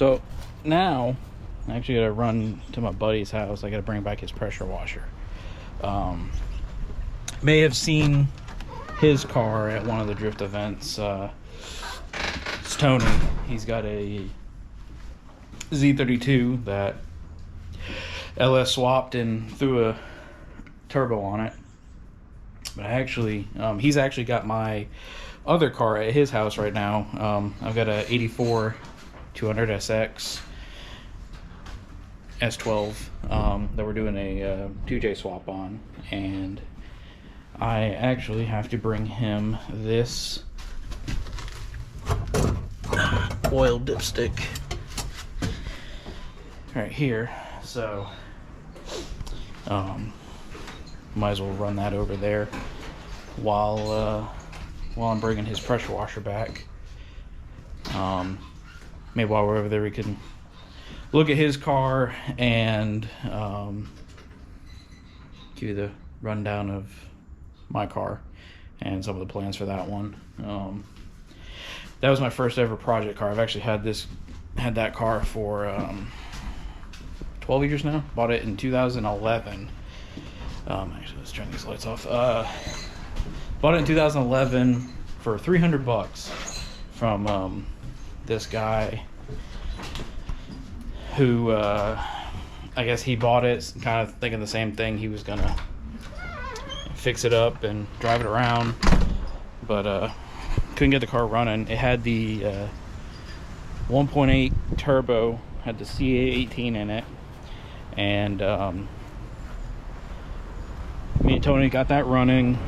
So now I actually gotta run to my buddy's house. I gotta bring back his pressure washer. May have seen his car at one of the drift events. It's Tony. He's got a Z32 that LS swapped and threw a turbo on it. But he's actually got my other car at his house right now. I've got a 84 200SX S12 that we're doing a 2J swap on, and I actually have to bring him this oil dipstick right here. So might as well run that over there while I'm bringing his pressure washer back. Maybe while we're over there we can look at his car and give you the rundown of my car and some of the plans for that one. That was my first ever project car. I've actually had that car for 12 years now. Bought it in 2011. Actually, let's turn these lights off. Bought it in 2011 for $300 from this guy who I guess he bought it kind of thinking the same thing. He was gonna fix it up and drive it around, but couldn't get the car running. It had the 1.8 turbo, had the CA18 in it, and me and Tony got that running,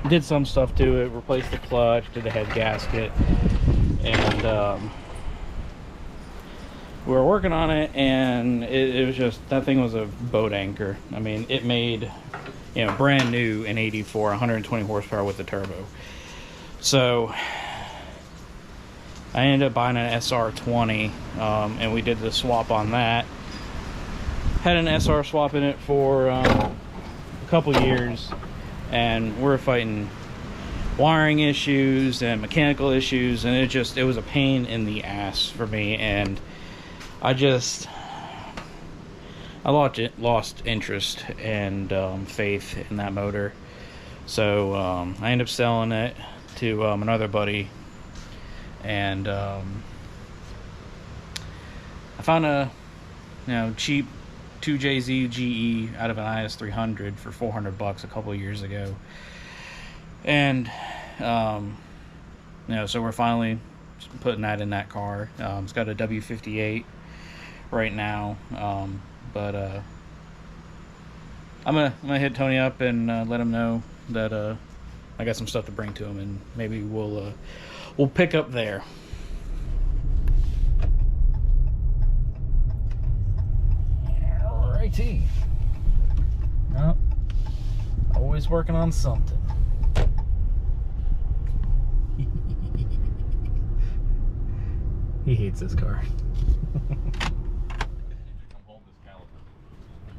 did some stuff to it, replaced the clutch, did the head gasket, and we were working on it, and it was just, that thing was a boat anchor. I mean, it made, you know, brand new in 84, 120 horsepower with the turbo. So I ended up buying an SR20, and we did the swap on that. Had an SR swap in it for a couple years, and we're fighting wiring issues and mechanical issues, and it was a pain in the ass for me, and I lost interest and faith in that motor. So I ended up selling it to another buddy, and I found a cheap 2JZ GE out of an IS 300 for $400 a couple of years ago, and so we're finally putting that in that car. It's got a W58 right now, but I'm gonna hit Tony up and let him know that I got some stuff to bring to him, and maybe we'll pick up there. Alrighty. Oh, always working on something. He hates this car.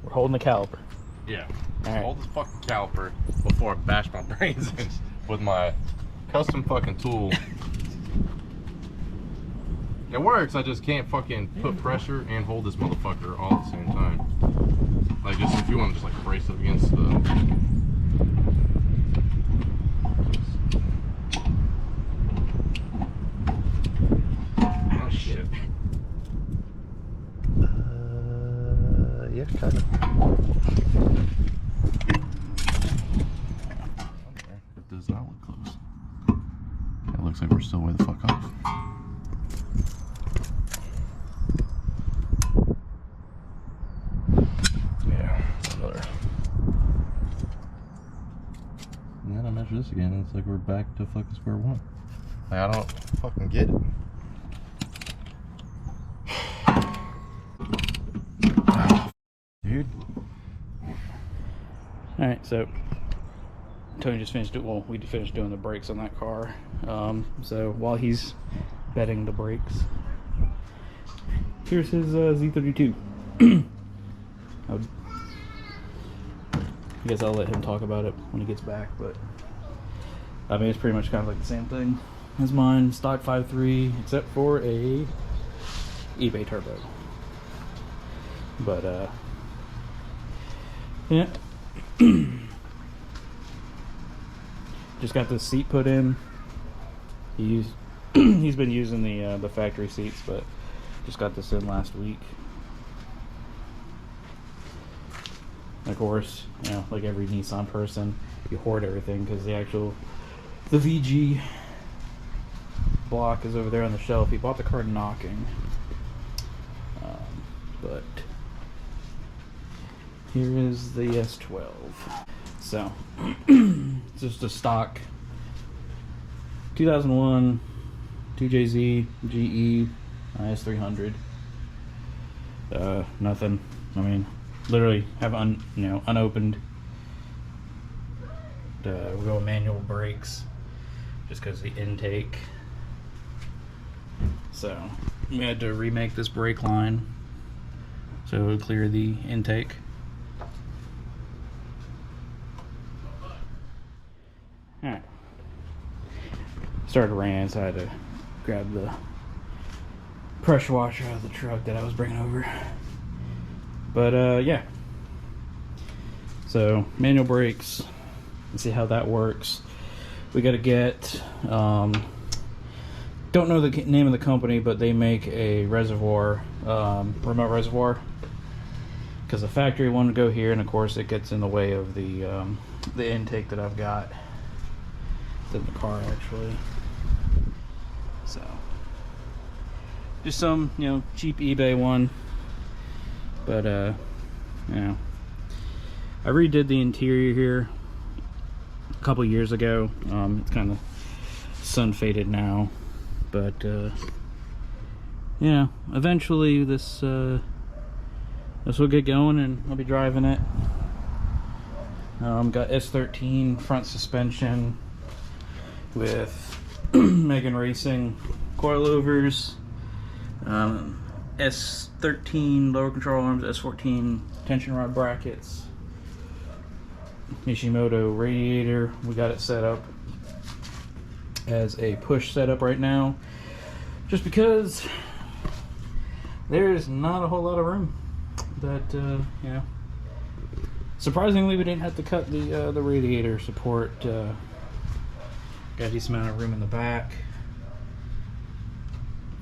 We're holding the caliper. Yeah. All right. Hold this fucking caliper before I bash my brains in with my custom fucking tool. It works, I just can't fucking put pressure and hold this motherfucker all at the same time. Like, just if you want to just like brace up against the... Yeah, kind of. It does not look close. It looks like we're still way the fuck off. Yeah, another. And then I measure this again, and it's like we're back to fucking square one. Like, I don't fucking get it. Dude. Alright, so Tony just finished it. Well, we finished doing the brakes on that car. So while he's bedding the brakes, here's his Z32. I guess I'll let him talk about it when he gets back, but I mean, it's pretty much kind of like the same thing as mine, stock 5.3, except for a eBay turbo. But yeah. Just got this seat put in. He's been using the factory seats, but just got this in last week. Of course, you know, like every Nissan person, you hoard everything because the VG block is over there on the shelf. He bought the car knocking, but here is the S12. So just a stock 2001 2JZ GE S300. Nothing. I mean, literally have unopened. We're going manual brakes just because the intake. So we had to remake this brake line so it would clear the intake. Alright. Started raining, so I had to grab the pressure washer out of the truck that I was bringing over. But yeah. So manual brakes. Let's see how that works. We got to get don't know the name of the company, but they make a reservoir, remote reservoir, because the factory one would go here, and of course it gets in the way of the intake that I've got. It's in the car actually. So just some, you know, cheap eBay one, but you know, I redid the interior here a couple years ago. It's kind of sun faded now, but yeah, eventually this will get going and I'll be driving it. Got S13 front suspension with Megan Racing coilovers, S13 lower control arms, S14 tension rod brackets, Nishimoto radiator. We got it set up as a push setup right now, just because there's not a whole lot of room. That you know, surprisingly, we didn't have to cut the radiator support. Got a decent amount of room in the back,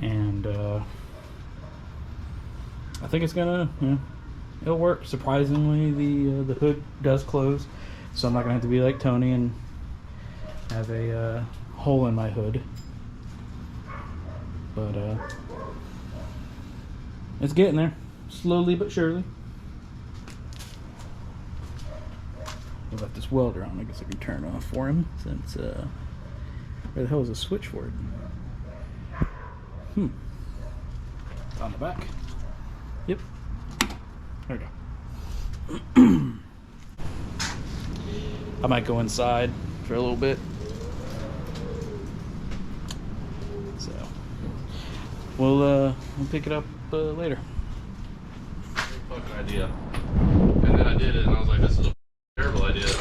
and I think it's gonna, you know, it'll work. Surprisingly, the hood does close, so I'm not gonna have to be like Tony and have a hole in my hood. But it's getting there, slowly but surely. I left this welder on. I guess I can turn it off for him, since where the hell is the switch for it? It's on the back. Yep. There we go. I might go inside for a little bit. So we'll pick it up later. Fucking idea. And then I did it, and I was like, this is a terrible idea. You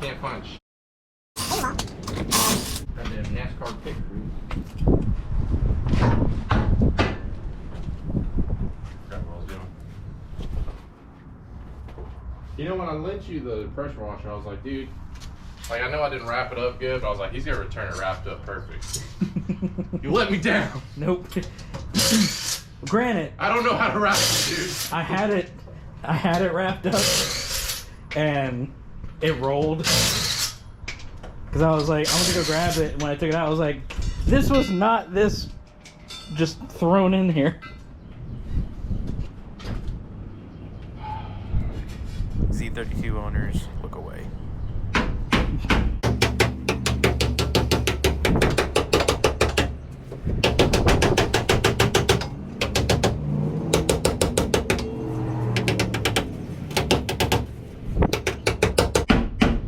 can't find shit. Goddamn NASCAR pit crew. Forgot what I was doing. You know, when I lent you the pressure washer, I was like, dude, like, I know I didn't wrap it up good, but I was like, he's gonna return it wrapped up perfect. You let me down. Nope. Granted, I don't know how to wrap it, dude. I had it wrapped up, and it rolled. Because I was like, I'm gonna go grab it. And when I took it out, I was like, this was not this just thrown in here. Z32 owners, look away.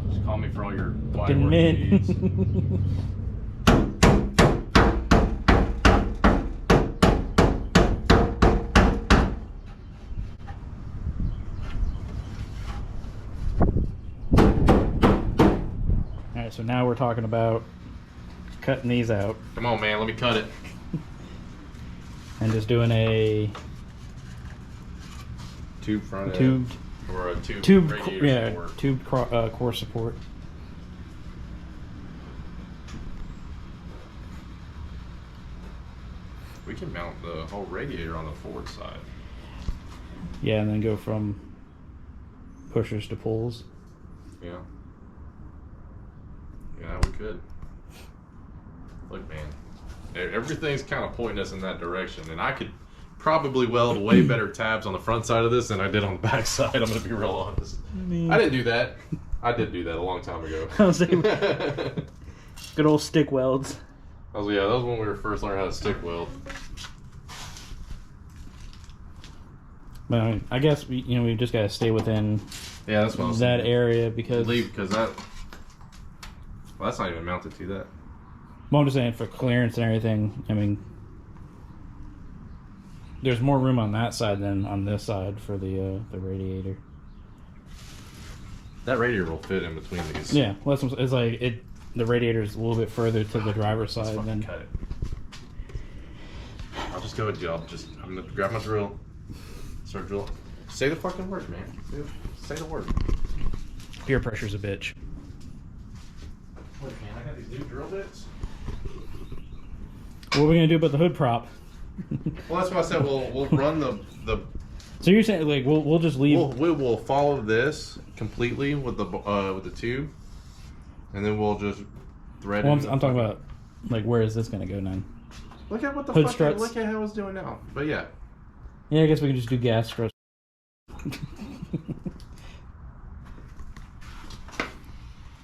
Just call me for all your Fucking mint. Alright, so now we're talking about cutting these out. Come on, man, let me cut it. and just doing a tube front tube end or a tube radiator support. Tube core support. We can mount the whole radiator on the forward side. Yeah, and then go from pushers to pulls. Yeah. Yeah, we could. Look, man, everything's kind of pointing us in that direction, and I could probably weld way better tabs on the front side of this than I did on the back side. I'm gonna be real honest. I didn't do that. I did do that a long time ago. Good old stick welds. That was when we were first learning how to stick weld. But I guess we just gotta stay within that's what that area because that's not even mounted to that. Well, I'm just saying for clearance and everything. I mean, there's more room on that side than on this side for the radiator. That radiator will fit in between these. Yeah, well, it's like the radiator is a little bit further to the driver's side than. Cut it. I'll just go with you. I'm gonna grab my drill. Start drilling. Say the fucking word, man. Say the word. Peer pressure's a bitch. Look, man, I got these new drill bits. What are we gonna do about the hood prop? Well, that's why I said we'll run the. So you're saying like we'll just leave? We will follow this completely with the tube, and then we'll just thread. Well, I'm talking about like where is this gonna go now? Look at what the hood fuck. struts. Look at how it's doing now. But yeah. Yeah, I guess we can just do gas struts.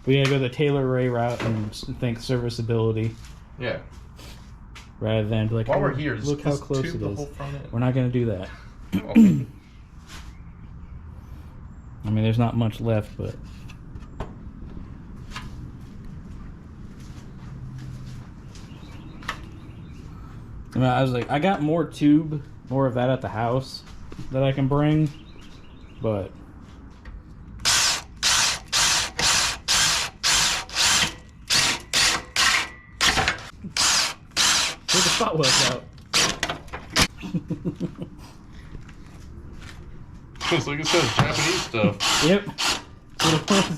We gotta go the Taylor Ray route and think serviceability. Yeah. Rather than be like, while we're here, look how close it is. We're not gonna do that. Oh. I mean, there's not much left, but I mean, I was like, I got more of that at the house that I can bring, but take the spot welds out. It's like it says Japanese stuff. Yep. That's what it was.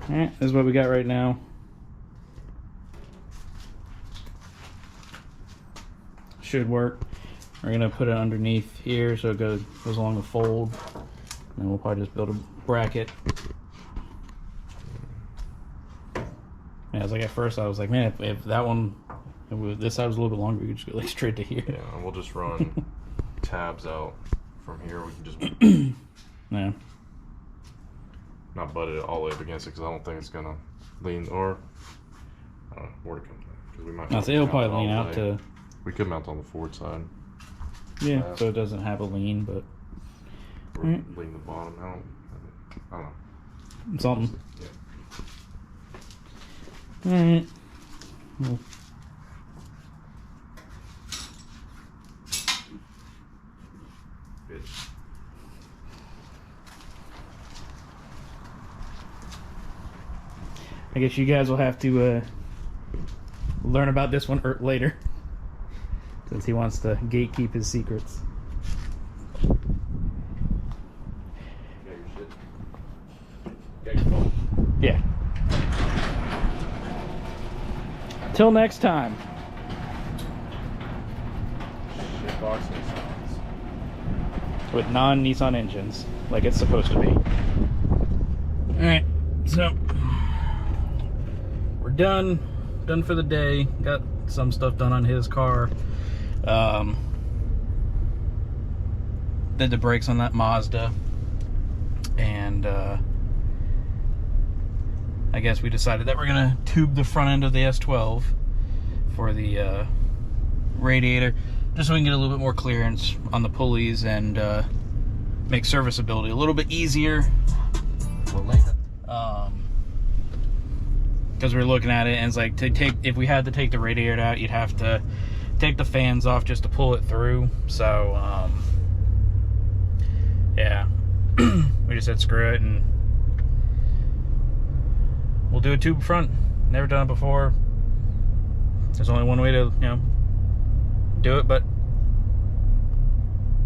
Alright, this is what we got right now. Should work. We're gonna put it underneath here so it goes along the fold. And we'll probably just build a bracket. Yeah, I was like, at first I was like, man, if that one, this side was a little bit longer, we could just go like straight to here. Yeah, and we'll just run tabs out from here. We can just yeah. Not butt it all the way up against it because I don't think it's gonna lean, or I don't know where to come from, because we might. I'll say it'll probably lean out to. We could mount on the forward side. Yeah, so it doesn't have a lean, but. Or lean the bottom out. I don't know. Something. Yeah. Alright. Well. Bitch. I guess you guys will have to learn about this one later, since he wants to gatekeep his secrets. You got your shit? Got your phone? Yeah. Till next time. Shit box Nissans. With non-Nissan engines, like it's supposed to be. Alright, so we're done for the day. Got some stuff done on his car. Did the brakes on that Mazda, and I guess we decided that we're gonna tube the front end of the S12 for the radiator, just so we can get a little bit more clearance on the pulleys and make serviceability a little bit easier. Because we were looking at it, and it's like, if we had to take the radiator out, you'd have to take the fans off just to pull it through. So yeah, we just said screw it, and we'll do a tube front. Never done it before. There's only one way to, do it, but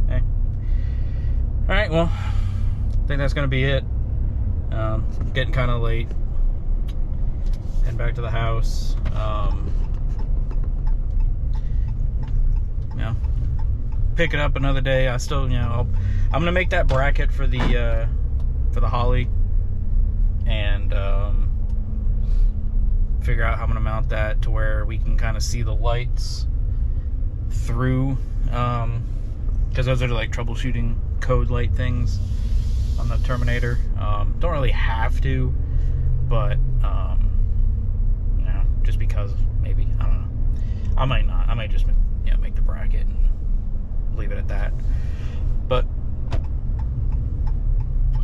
hey. All right, well, I think that's gonna be it. Getting kind of late. Heading back to the house. Pick it up another day. I still, I'm gonna make that bracket for the Holly, and figure out how I'm gonna mount that to where we can kind of see the lights through, because those are like troubleshooting code light things on the Terminator. Don't really have to, but just because maybe, I don't know. I might not. I might just make the bracket and leave it at that. But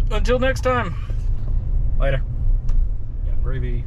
until next time, later. Yeah, gravy.